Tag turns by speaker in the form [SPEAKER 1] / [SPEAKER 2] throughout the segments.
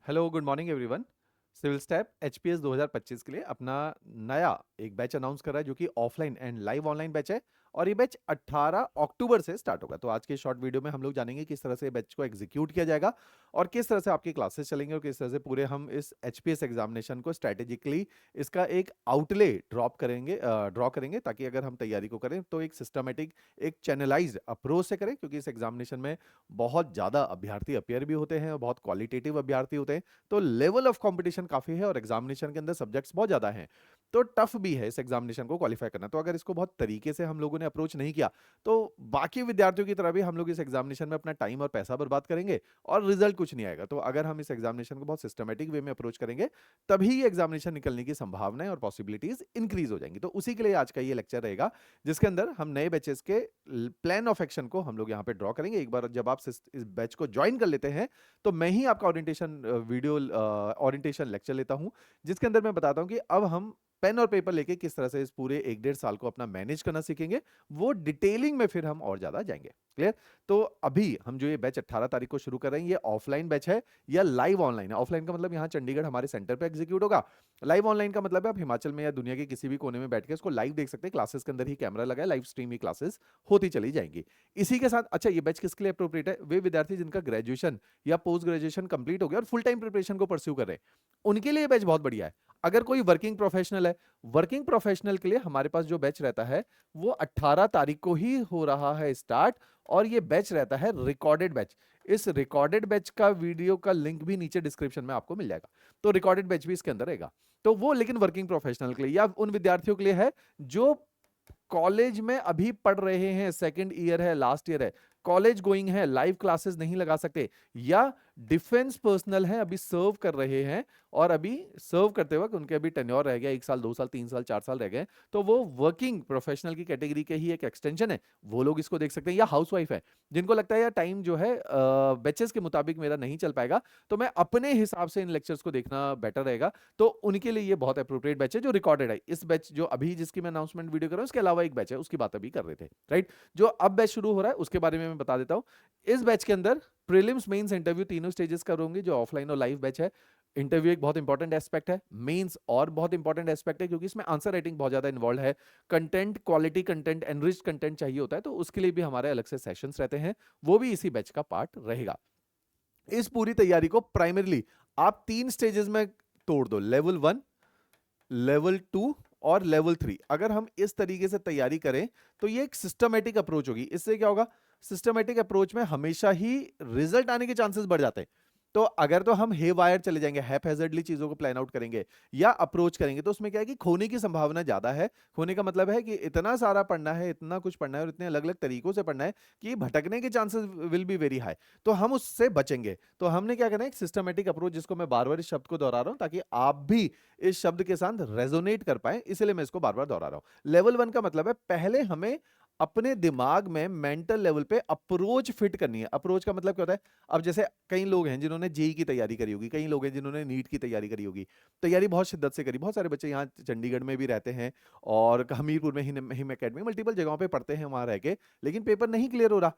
[SPEAKER 1] Hello, good morning everyone. Civil step HPS 2025 के लिए अपना नया एक बैच अनाउंस कर रहा है जो कि offline and live online batch है। और ये बैच 18 अक्टूबर से स्टार्ट होगा। तो आज के शॉर्ट वीडियो में हम लोग जानेंगे किस तरह से बैच को एग्जीक्यूट किया जाएगा और किस तरह से आपकी क्लासेस चलेंगे और किस तरह से पूरे हम इस एचपीएस एग्जामिनेशन को स्ट्रेटेजिकली इसका एक आउटले ड्रॉ करेंगे ताकि अगर हम तैयारी को करें तो एक सिस्टमेटिक, एक चैनलाइज्ड अप्रोच से करें, क्योंकि इस एग्जामिनेशन में बहुत ज़्यादा अभ्यर्थी अपियर भी होते हैं और बहुत क्वालिटेटिव अभ्यर्थी होते हैं। तो लेवल ऑफ कंपटीशन काफी है और एग्जामिनेशन के अंदर सब्जेक्ट्स बहुत ज्यादा हैं। तो टफ भी है इस एग्जामिनेशन को क्वालिफाई करना। तो अगर इसको बहुत तरीके से हम लोगों ने अप्रोच नहीं किया तो बाकी विद्यार्थियों की तरह भी हम लोग इस एग्जामिनेशन में अपना टाइम और पैसा बर्बाद करेंगे और रिजल्ट कुछ नहीं आएगा। तो अगर हम इस एग्जामिनेशन को बहुत सिस्टमेटिक वे में अप्रोच करेंगे तभी ये एग्जामिनेशन निकलने की संभावनाएं और पॉसिबिलिटीज इंक्रीज हो जाएंगी। तो उसी के लिए आज का ये लेक्चर रहेगा जिसके अंदर हम नए बैचेस के प्लान ऑफ एक्शन को हम लोग यहाँ पे ड्रॉ करेंगे। एक बार जब आप इस बैच को ज्वाइन कर लेते हैं तो मैं ही आपका ओरिएंटेशन ओरिएंटेशन लेक्चर लेता हूं, जिसके अंदर मैं बताता हूं कि अब हम पेन और पेपर लेके किस तरह से इस पूरे 1 डेढ़ साल को अपना मैनेज करना सीखेंगे। वो डिटेलिंग में फिर हम और ज्यादा जाएंगे। क्लियर? तो अभी हम जो ये बैच 18 तारीख को शुरू कर रहे हैं, ये ऑफलाइन बैच है या लाइव ऑनलाइन है? ऑफलाइन का मतलब यहाँ चंडीगढ़ हमारे सेंटर पे एग्जीक्यूट होगा। लाइव ऑनलाइन का मतलब है आप हिमाचल में या दुनिया के किसी भी कोने में बैठ के इसको लाइव देख सकते हैं। क्लासेस के अंदर ही कैमरा लगा है, लाइव स्ट्रीम ही क्लासेस होती चली जाएंगी। इसी के साथ अच्छा, ये बैच किसके लिए अप्रोप्रिएट है? वे विद्यार्थी जिनका ग्रेजुएशन या पोस्ट ग्रेजुएशन कंप्लीट हो गया और फुल टाइम प्रिपरेशन को परस्यू कर रहे हैं, उनके लिए बैच बहुत बढ़िया है। अगर कोई वर्किंग प्रोफेशनल है, वर्किंग प्रोफेशनल के लिए हमारे पास जो बैच रहता है वो 18 तारीख को ही हो रहा है स्टार्ट। और ये बैच रहता है रिकॉर्डेड बैच। इस रिकॉर्डेड बैच का वीडियो का लिंक भी नीचे डिस्क्रिप्शन में आपको मिल जाएगा। तो रिकॉर्डेड बैच भी इसके अंदर रहेगा। तो वो लेकिन वर्किंग प्रोफेशनल के लिए या उन विद्यार्थियों के लिए है जो कॉलेज में अभी पढ़ रहे हैं, सेकंड ईयर है, लास्ट ईयर है, कॉलेज गोइंग है, लाइव क्लासेस नहीं लगा सकते, या डिफेंस पर्सनल है, अभी सर्व कर रहे हैं और अभी सर्व करते वक्त उनके अभी टेन्योर रह गया 1 साल 2 साल 3 साल 4 साल रह गए, तो वो वर्किंग प्रोफेशनल की कैटेगरी के ही एक एक्सटेंशन है। वो लोग इसको देख सकते हैं। या हाउसवाइफ है जिनको लगता है यार टाइम जो है बैचेस के मुताबिक मेरा नहीं चल पाएगा, तो मैं अपने हिसाब से इन लेक्चर्स को देखना बेटर रहेगा, तो उनके लिए ये बहुत अप्रोप्रिएट बैच है जो रिकॉर्डेड है। इस बैच जो अभी जिसकी मैं अनाउंसमेंट वीडियो कर रहा हूं, इसके अलावा एक बैच है, उसकी बात अभी कर रहे थे, राइट? जो अब बैच शुरू हो रहा है उसके बारे में मैं बता देता हूं। इस बैच के अंदर प्रीलिम्स, मेंस, इंटरव्यू तीनों स्टेजेस करोगे, जो ऑफलाइन और लाइव बैच है। इंटरव्यू एक बहुत इंपॉर्टेंट एस्पेक्ट है, मेंस और बहुत इंपॉर्टेंट एस्पेक्ट है, क्योंकि इसमें आंसर राइटिंग बहुत ज्यादा इन्वॉल्व है। Content, quality content, enriched content चाहिए होता है, तो उसके लिए भी हमारे अलग से सेशंस रहते हैं, वो भी इसी बैच का पार्ट रहेगा। इस पूरी तैयारी को प्राइमरीली आप 3 स्टेजेस में तोड़ दो, लेवल 1, लेवल 2 और लेवल 3। अगर हम इस तरीके से तैयारी करें तो ये एक सिस्टमेटिक अप्रोच होगी। इससे क्या होगा? सिस्टमेटिक अप्रोच में हमेशा ही रिजल्ट आने के चांसेस बढ़ जाते हैं। तो अगर तो हम हे वायर चले जाएंगे, हैपहैजर्डली चीजों को प्लान आउट करेंगे या अप्रोच करेंगे, तो उसमें क्या है कि खोने की संभावना ज्यादा है। खोने का मतलब है कि इतना सारा पढ़ना है, इतना कुछ पढ़ना है और इतने अलग अलग तरीकों से पढ़ना है कि भटकने के chances will be very high. तो हम उससे बचेंगे। तो हमने क्या करना है? एक सिस्टमेटिक अप्रोच, जिसको मैं बार बार इस शब्द को दोहरा रहा हूं ताकि आप भी इस शब्द के साथ रेजोनेट कर पाए, इसलिए मैं इसको बार बार दोहरा रहा हूं। लेवल 1 का मतलब है पहले हमें अपने दिमाग में मेंटल लेवल पे अप्रोच फिट करनी है। अप्रोच का मतलब क्या होता है? अब जैसे कई लोग हैं जिन्होंने जेई की तैयारी करी होगी, कई लोग हैं जिन्होंने नीट की तैयारी करी होगी, तैयारी बहुत शिद्दत से करी। बहुत सारे बच्चे यहाँ चंडीगढ़ में भी रहते हैं और हमीरपुर में हिम एकेडमी, मल्टीपल जगहों पे पढ़ते हैं वहां रह के, लेकिन पेपर नहीं क्लियर हो रहा।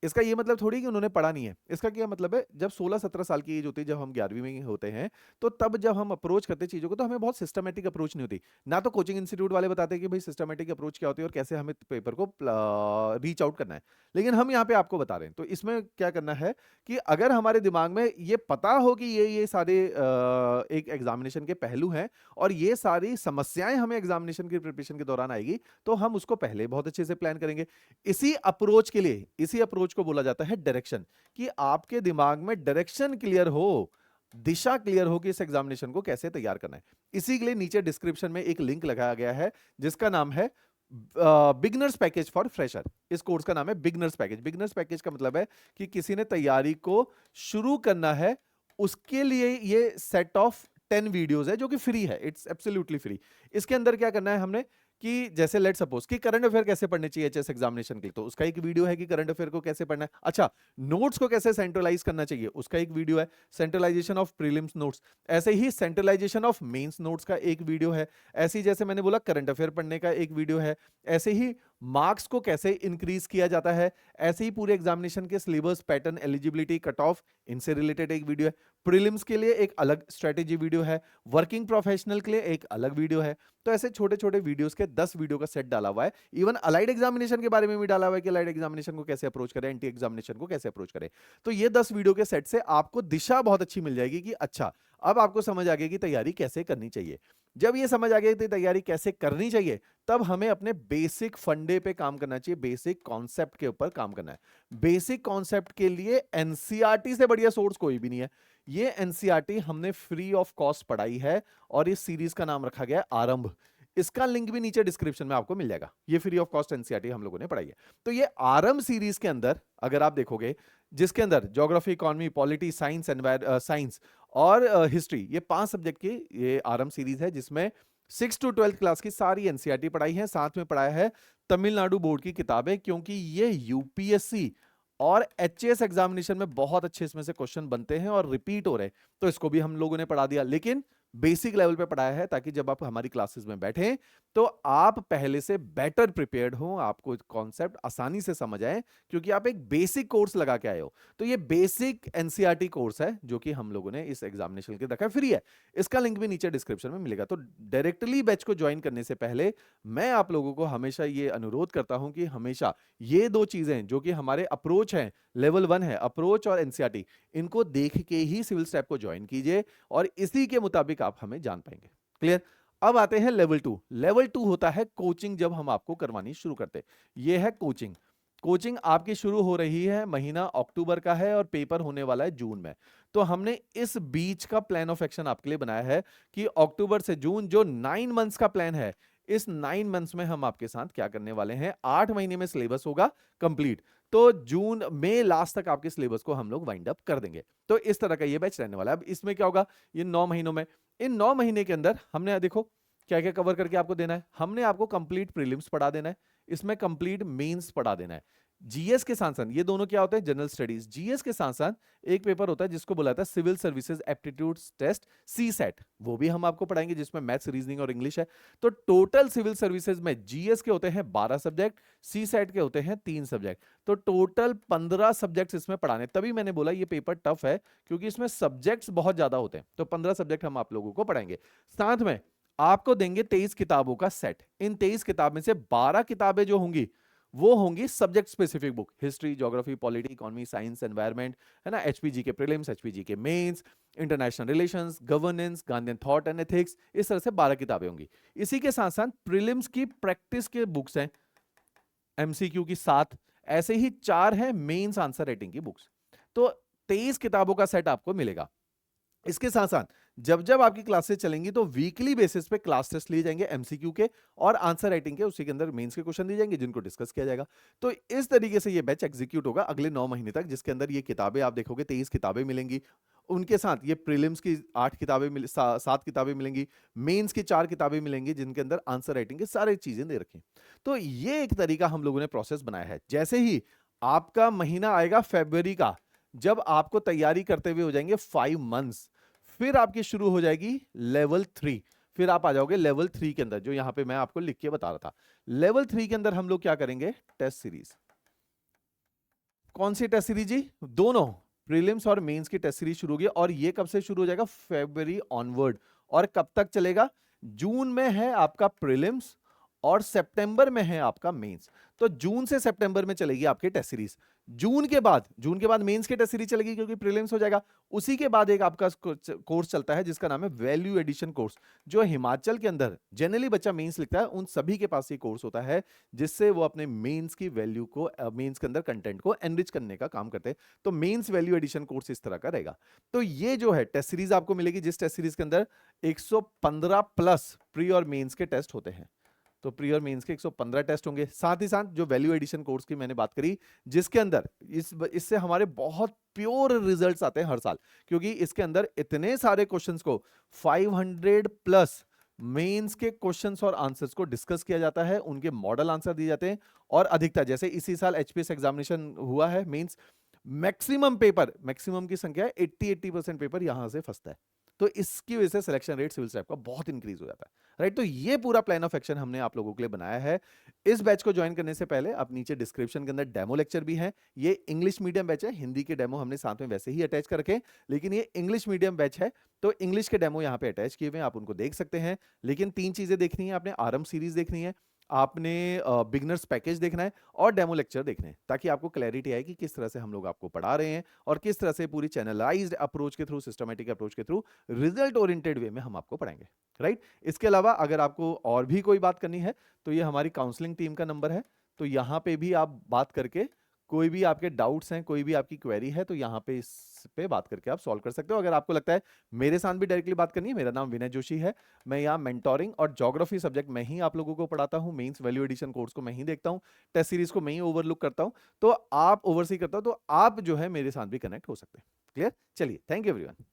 [SPEAKER 1] इसका ये मतलब थोड़ी कि उन्होंने पढ़ा नहीं है। इसका क्या मतलब है? जब 16-17 साल की एज होती है, जब हम 11वीं में होते हैं, तो तब जब हम अप्रोच करते हैं चीजों को, तो हमें बहुत सिस्टमेटिक अप्रोच नहीं होती। ना तो कोचिंग इंस्टीट्यूट वाले बताते हैं कि भाई सिस्टमेटिक अप्रोच क्या होती है और कैसे हमें पेपर को रीच आउट करना है, लेकिन हम यहाँ पे आपको बता रहे हैं। तो इसमें क्या करना है कि अगर हमारे दिमाग में ये पता हो कि ये सारे एक एग्जामिनेशन के पहलू हैं और ये सारी समस्याएं हमें एग्जामिनेशन की प्रिपरेशन के दौरान आएगी, तो हम उसको पहले बहुत अच्छे से प्लान करेंगे। इसी अप्रोच को बोला जाता है डायरेक्शन, कि आपके दिमाग में डायरेक्शन क्लियर हो, दिशा क्लियर हो कि इस एग्जामिनेशन को कैसे तैयार करना है। इसी के लिए नीचे डिस्क्रिप्शन में एक लिंक लगाया गया है जिसका नाम है बिगनर्स पैकेज फॉर फ्रेशर। इस कोर्स का नाम है बिगनर्स पैकेज। बिगनर्स पैकेज का मतलब है कि किसी ने तैयारी को शुरू करना है, उसके लिए ये सेट ऑफ 10 वीडियोस है जो कि फ्री है, इट्स एब्सोल्युटली फ्री। इसके अंदर क्या करना है हमने कि जैसे लेट सपोज कि करंट अफेयर कैसे पढ़ने चाहिए एचएस एग्जामिनेशन के लिए, तो उसका एक वीडियो है कि करंट अफेयर को कैसे पढ़ना है। अच्छा, नोट्स को कैसे सेंट्रलाइज करना चाहिए, उसका एक वीडियो है। सेंट्रलाइजेशन ऑफ प्रीलिम्स नोट्स, ऐसे ही सेंट्रलाइजेशन ऑफ मेंस नोट्स का एक वीडियो है। ऐसे ही जैसे मैंने बोला करंट अफेयर पढ़ने का एक वीडियो है। ऐसे ही मार्क्स को कैसे इंक्रीज किया जाता है, ऐसे ही पूरे एग्जामिनेशन के syllabus, pattern, eligibility, cut off, इनसे रिलेटेड एक वीडियो है। प्रीलिम्स के लिए एक अलग स्ट्रेटेजी वीडियो है, वर्किंग प्रोफेशनल के लिए एक अलग वीडियो है। तो ऐसे छोटे-छोटे वीडियोस के 10 वीडियो का सेट डाला हुआ है। इवन अलाइड एग्जामिनेशन के बारे में भी डाला हुआ है कि अलाइड एग्जामिनेशन को कैसे अप्रोच करें, एंटी एग्जामिनेशन को कैसे अप्रोच करें। तो ये 10 वीडियो के सेट से आपको दिशा बहुत अच्छी मिल जाएगी कि अच्छा, अब आपको समझ आ गई कि तैयारी कैसे करनी चाहिए। जब ये समझ आ गई कि तैयारी कैसे करनी चाहिए, तब हमें अपने बेसिक फंडे पे काम करना चाहिए, बेसिक कॉन्सेप्ट के ऊपर काम करना है। बेसिक कॉन्सेप्ट के लिए एनसीईआरटी से बढ़िया सोर्स कोई भी नहीं है। ये एनसीईआरटी हमने फ्री ऑफ कॉस्ट पढ़ाई है और इस सीरीज का नाम रखा गया है आरंभ। इसका लिंक भी नीचे डिस्क्रिप्शन में आपको मिल जाएगा। ये फ्री ऑफ कॉस्ट एनसीईआरटी हम लोगों ने पढ़ाई है। तो ये आरंभ सीरीज के अंदर अगर आप देखोगे, जिसके अंदर geography, economy, polity, science, science और हिस्ट्री, ये 5 सब्जेक्ट की ये आरंभ सीरीज है, जिसमें 6 टू 12th क्लास की सारी एनसीईआरटी पढ़ाई है। साथ में पढ़ाया है तमिलनाडु बोर्ड की किताबें, क्योंकि ये यूपीएससी और एचएएस एग्जामिनेशन में बहुत अच्छे इसमें से क्वेश्चन बनते हैं और रिपीट हो रहे हैं। तो इसको भी हम लोगों ने पढ़ा दिया, लेकिन बेसिक लेवल पे पढ़ाया है, ताकि जब आप हमारी क्लासेस में बैठें तो आप पहले से बेटर प्रिपेयर्ड हो, आपको कॉन्सेप्ट आसानी से समझ आए, क्योंकि आप एक बेसिक कोर्स लगा के आए हो। तो ये बेसिक एनसीईआरटी कोर्स है जो कि हम लोगों ने इस एग्जामिनेशन के रखा है, फ्री है। इसका लिंक भी नीचे डिस्क्रिप्शन में मिलेगा। तो डायरेक्टली बैच को ज्वाइन करने से पहले मैं आप लोगों को हमेशा ये अनुरोध करता हूं कि हमेशा ये 2 चीजें जो कि हमारे अप्रोच हैं, लेवल 1 है अप्रोच और एनसीईआरटी, इनको देख के ही सिविल स्टेप को ज्वाइन कीजिए और इसी के मुताबिक आप हमें जान पाएंगे। क्लियर? अब आते हैं लेवल 2। लेवल 2 होता है कोचिंग, जब हम आपको करवानी शुरू करते हैं। ये है कोचिंग। कोचिंग आपकी शुरू हो रही है, महीना अक्टूबर का है और पेपर होने वाला है जून में। तो हमने इस बीच का प्लान ऑफ एक्शन आपके लिए बनाया है कि अक्टूबर से जून जो 9 मंथ्स का प्लान है, इस 9 मंथ्स में हम आपके साथ क्या करने वाले हैं, 8 महीने में सिलेबस होगा कंप्लीट। तो जून में लास्ट तक आपके सिलेबस को हम लोग वाइंड अप कर देंगे। तो इस तरह का ये बैच रहने वाला है। अब इसमें क्या होगा, ये 9 महीनों में, इन 9 महीने के अंदर हमने देखो क्या क्या कवर करके आपको देना है। हमने आपको कंप्लीट प्रीलिम्स पढ़ा देना है, इसमें कंप्लीट मेंस पढ़ा देना है। जीएस के साथ साथ, ये दोनों क्या होते हैं, जनरल स्टडीज। जीएस के साथ साथ एक पेपर होता है जिसको बोला जाता है सिविल सर्विसेज एप्टीट्यूड टेस्ट, सी सेट, वो भी हम आपको पढ़ाएंगे, जिसमें मैथ्स, रीजनिंग और इंग्लिश है। तो टोटल सिविल सर्विसेज में जीएस के होते हैं 12 सब्जेक्ट, सी सेट के होते हैं 3 सब्जेक्ट। तो टोटल 15 सब्जेक्ट्स इसमें पढ़ाने। तभी मैंने बोला ये पेपर टफ है, क्योंकि इसमें सब्जेक्ट्स बहुत ज्यादा होते हैं। तो 15 सब्जेक्ट हम आप लोगों को पढ़ाएंगे। साथ में आपको देंगे 23 किताबों का सेट। इन 23 किताब में से 12 किताबें जो होंगी वो होंगी subject specific book, history, geography, polity, economy, science, environment, है ना, एचपीजी के प्रीलिम्स, एचपीजी के mains, international relations, governance, Gandhian thought and ethics, इस तरह से 12 किताबें होंगी। इसी के साथ साथ प्रीलिम्स की प्रैक्टिस के बुक्स हैं, एमसीक्यू की 7, ऐसे ही 4 हैं मेंस आंसर राइटिंग की बुक्स। तो 23 किताबों का सेट आपको मिलेगा। इसके साथ साथ जब जब आपकी क्लासेस चलेंगी तो वीकली बेसिस पे क्लास टेस्ट लिए जाएंगे एमसीक्यू के और आंसर राइटिंग के, उसी के अंदर मेंस के क्वेश्चन दिए जाएंगे जिनको डिस्कस किया जाएगा। तो इस तरीके से ये बैच एग्जीक्यूट होगा अगले 9 महीने तक, जिसके अंदर ये किताबें आप देखोगे 23 किताबें मिलेंगी। उनके साथ ये प्रीलिम्स की 8 किताबें 7 किताबें मिलेंगी, मेंस की 4 किताबें मिलेंगी, जिनके अंदर आंसर राइटिंग के सारे चीजें दे रखी। तो ये एक तरीका हम लोगों ने प्रोसेस बनाया है। जैसे ही आपका महीना आएगा फरवरी का, जब आपको तैयारी करते हुए हो जाएंगे 5 मंथ्स, फिर आपकी शुरू हो जाएगी लेवल 3। फिर आप आ जाओगे लेवल 3 के अंदर, जो यहां पे मैं आपको लिख के बता रहा था। लेवल 3 के अंदर हम लोग क्या करेंगे, टेस्ट सीरीज। कौन सी टेस्ट सीरीज जी? दोनों प्रीलिम्स और मेंस की टेस्ट सीरीज शुरू होगी। और ये कब से शुरू हो जाएगा, फरवरी ऑनवर्ड। और कब तक चलेगा, जून में है आपका प्रीलिम्स और सितंबर में है आपका मेंस। तो जून से सितंबर में चलेगी आपकी टेस्ट सीरीज। जून के बाद मेंस की टेस्ट सीरीज चलेगी, क्योंकि प्रीलिम्स हो जाएगा। उसी के बाद एक आपका कोर्स चलता है जिसका नाम है वैल्यू एडिशन कोर्स, जो हिमाचल के अंदर जनरली बच्चा मेंस लिखता है, उन सभी के पास ये कोर्स होता है, जिससे वो अपने मेंस की वैल्यू को, मेंस के अंदर कंटेंट को एनरिच करने का काम करते हैं। तो मेंस वैल्यू एडिशन कोर्स इस तरह का रहेगा। तो ये जो है टेस्ट सीरीज आपको मिलेगी, जिस टेस्ट सीरीज के अंदर 115 प्लस प्री और मेंस के टेस्ट होते हैं। तो प्री और मेंस के 115 टेस्ट होंगे। साथ ही साथ जो वैल्यू एडिशन कोर्स की मैंने बात करी, जिसके अंदर इससे हमारे बहुत प्योर रिजल्ट्स आते हैं हर साल, क्योंकि इसके अंदर इतने सारे क्वेश्चंस को 500 प्लस मेंस के क्वेश्चंस और आंसर्स को डिस्कस किया जाता है, उनके मॉडल आंसर दिए जाते हैं। और अधिकतर, जैसे इसी साल एचपीएस एग्जामिनेशन हुआ है मेंस, मैक्सिमम की संख्या 80% पेपर यहां से फंसता है। तो इसकी वजह से सिलेक्शन रेट सिविल स्टैप का बहुत इंक्रीज हो जाता है, राइट। तो ये पूरा प्लान ऑफ एक्शन हमने आप लोगों के लिए बनाया है। इस बैच को ज्वाइन करने से पहले आप नीचे डिस्क्रिप्शन के अंदर डेमो लेक्चर भी है। ये इंग्लिश मीडियम बैच है, हिंदी के डेमो हमने साथ में वैसे ही अटैच कर रखे, लेकिन ये इंग्लिश मीडियम बैच है तो इंग्लिश के डेमो यहाँ पे अटैच किए हुए हैं, आप उनको देख सकते हैं। लेकिन 3 चीजें देखनी है आपने, आरंभ सीरीज देखनी है, आपने बिगनर्स पैकेज देखना है और डेमो लेक्चर देखने हैं, ताकि आपको क्लैरिटी आए कि किस तरह से हम लोग आपको पढ़ा रहे हैं और किस तरह से पूरी चैनलाइज्ड अप्रोच के थ्रू, सिस्टमैटिक अप्रोच के थ्रू, रिजल्ट ओरिएंटेड वे में हम आपको पढ़ाएंगे, राइट। इसके अलावा अगर आपको और भी कोई बात करनी है तो ये हमारी काउंसलिंग टीम का नंबर है, तो यहाँ पे भी आप बात करके कोई भी आपके डाउट्स हैं, कोई भी आपकी क्वेरी है, तो यहाँ पे इस पे बात करके आप सॉल्व कर सकते हो। अगर आपको लगता है मेरे साथ भी डायरेक्टली बात करनी है, मेरा नाम विनय जोशी है, मैं यहाँ मेंटोरिंग और ज्योग्राफी सब्जेक्ट में ही आप लोगों को पढ़ाता हूँ, मेंस वैल्यू एडिशन कोर्स को मैं ही देखता हूँ, टेस्ट सीरीज को मैं ही ओवरलुक करता हूँ, तो आप ओवरसी करता हूँ, तो आप जो है मेरे साथ भी कनेक्ट हो सकते हैं। क्लियर? चलिए, थैंक यू एवरीवन।